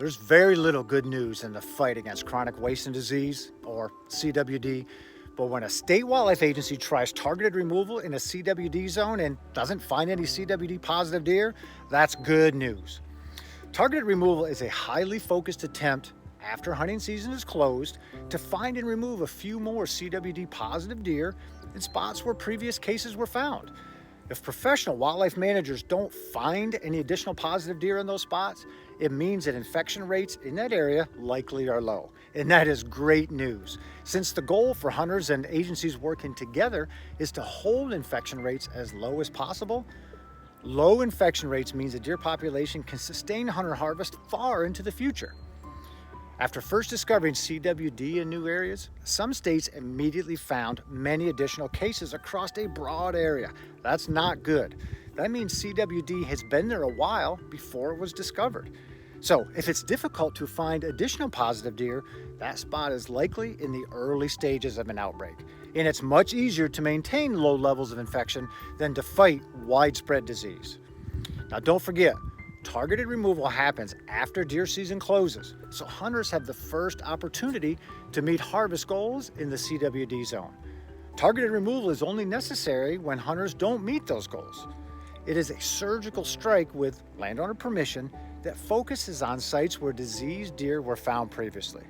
There's very little good news in the fight against chronic wasting disease, or CWD, but when a state wildlife agency tries targeted removal in a CWD zone and doesn't find any CWD positive deer, that's good news. Targeted removal is a highly focused attempt after hunting season is closed to find and remove a few more CWD positive deer in spots where previous cases were found. If professional wildlife managers don't find any additional positive deer in those spots, it means that infection rates in that area likely are low. And that is great news, since the goal for hunters and agencies working together is to hold infection rates as low as possible. Low infection rates means a deer population can sustain hunter harvest far into the future. After first discovering CWD in new areas, some states immediately found many additional cases across a broad area. That's not good. That means CWD has been there a while before it was discovered. So if it's difficult to find additional positive deer, that spot is likely in the early stages of an outbreak. And it's much easier to maintain low levels of infection than to fight widespread disease. Now don't forget, targeted removal happens after deer season closes, so hunters have the first opportunity to meet harvest goals in the CWD zone. Targeted removal is only necessary when hunters don't meet those goals. It is a surgical strike with landowner permission that focuses on sites where diseased deer were found previously.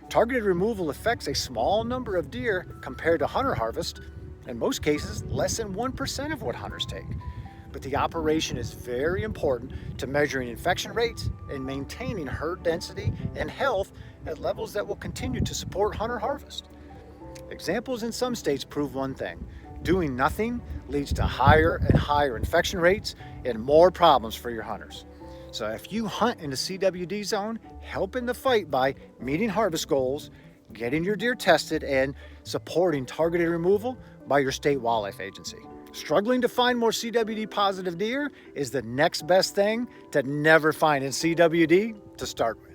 Targeted removal affects a small number of deer compared to hunter harvest, in most cases less than 1% of what hunters take. But the operation is very important to measuring infection rates and maintaining herd density and health at levels that will continue to support hunter harvest. Examples in some states prove one thing: doing nothing leads to higher and higher infection rates and more problems for your hunters. So if you hunt in the CWD zone, help in the fight by meeting harvest goals, getting your deer tested, and supporting targeted removal by your state wildlife agency. Struggling to find more CWD positive deer is the next best thing to never finding CWD to start with.